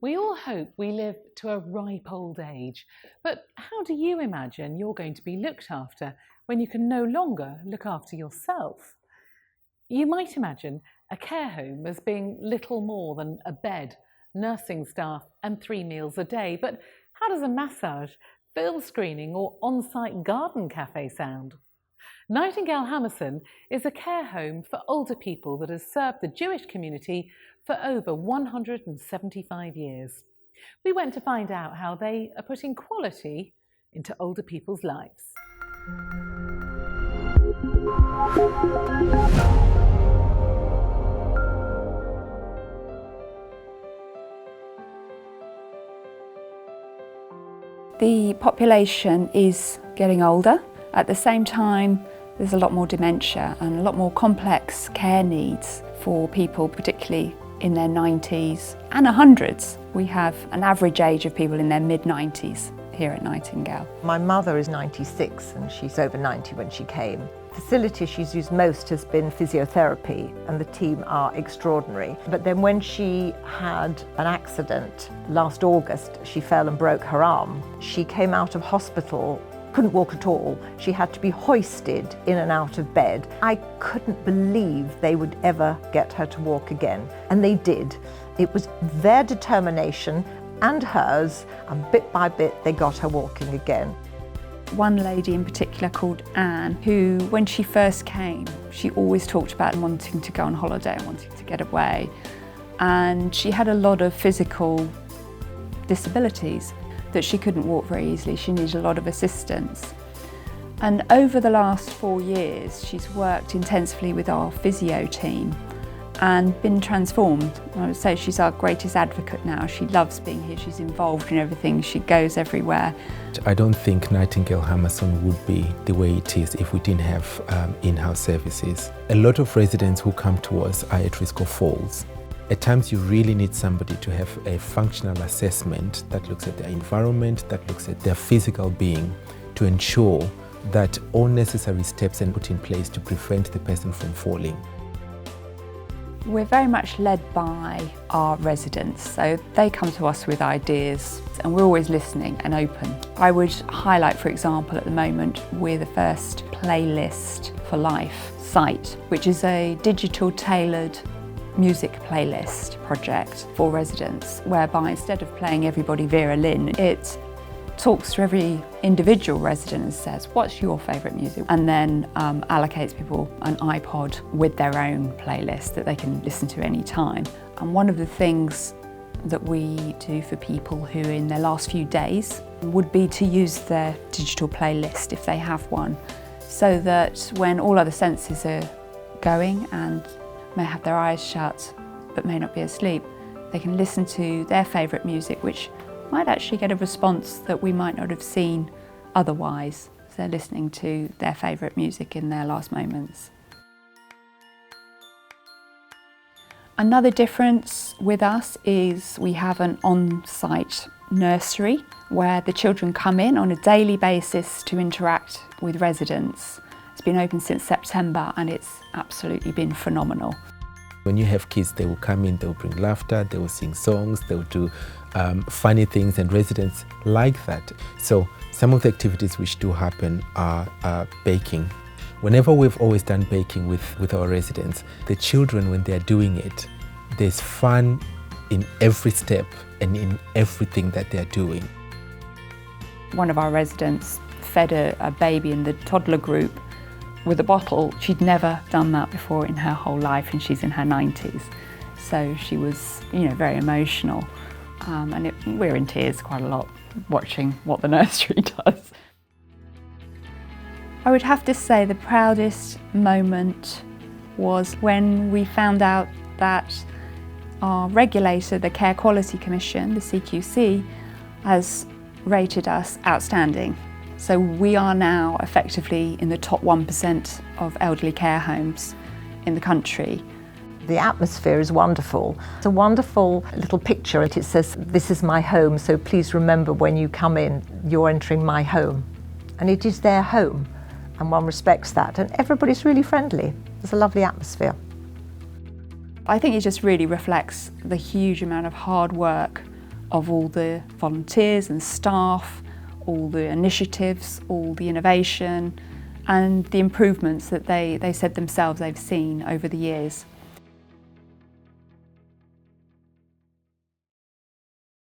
We all hope we live to a ripe old age, but how do you imagine you're going to be looked after when you can no longer look after yourself? You might imagine a care home as being little more than a bed, nursing staff and 3 meals a day, but how does a massage, film screening or on-site garden cafe sound? Nightingale Hammerson is a care home for older people that has served the Jewish community for over 175 years. We went to find out how they are putting quality into older people's lives. The population is getting older. At the same time, there's a lot more dementia and a lot more complex care needs for people, particularly in their 90s and 100s. We have an average age of people in their mid-90s here at Nightingale. My mother is 96 and she's over 90 when she came. The facility she's used most has been physiotherapy, and the team are extraordinary. But then when she had an accident last August, she fell and broke her arm. She came out of hospital, couldn't walk at all. She had to be hoisted in and out of bed. I couldn't believe they would ever get her to walk again, and they did. It was their determination and hers, and bit by bit they got her walking again. One lady in particular called Anne, who when she first came, she always talked about wanting to go on holiday and wanting to get away. And she had a lot of physical disabilities that she couldn't walk very easily. She needed a lot of assistance. And over the last 4 years, she's worked intensively with our physio team and been transformed. I would say she's our greatest advocate now. She loves being here, she's involved in everything, she goes everywhere. I don't think Nightingale Hammerson would be the way it is if we didn't have in-house services. A lot of residents who come to us are at risk of falls. At times you really need somebody to have a functional assessment that looks at their environment, that looks at their physical being, to ensure that all necessary steps are put in place to prevent the person from falling. We're very much led by our residents, so they come to us with ideas and we're always listening and open. I would highlight, for example, at the moment we're the first Playlist for Life site, which is a digital tailored music playlist project for residents, whereby instead of playing everybody Vera Lynn, it talks to every individual resident and says, what's your favourite music? And then allocates people an iPod with their own playlist that they can listen to any time. And one of the things that we do for people who are in their last few days would be to use their digital playlist if they have one, so that when all other senses are going and may have their eyes shut but may not be asleep, they can listen to their favourite music, which might actually get a response that we might not have seen otherwise. So they're listening to their favourite music in their last moments. Another difference with us is we have an on-site nursery where the children come in on a daily basis to interact with residents. It's been open since September and it's absolutely been phenomenal. When you have kids, they will come in, they will bring laughter, they will sing songs, they will do funny things, and residents like that. So some of the activities which do happen are baking. Whenever we've always done baking with our residents, the children, when they're doing it, there's fun in every step and in everything that they're doing. One of our residents fed a baby in the toddler group with a bottle. She'd never done that before in her whole life, and she's in her 90s. So she was, very emotional. And we're in tears quite a lot watching what the nursery does. I would have to say the proudest moment was when we found out that our regulator, the Care Quality Commission, the CQC, has rated us outstanding. So we are now effectively in the top 1% of elderly care homes in the country. The atmosphere is wonderful. It's a wonderful little picture. It says, "This is my home, so please remember when you come in, you're entering my home." And it is their home, and one respects that. And everybody's really friendly. There's a lovely atmosphere. I think it just really reflects the huge amount of hard work of all the volunteers and staff, all the initiatives, all the innovation and the improvements that they said themselves they've seen over the years.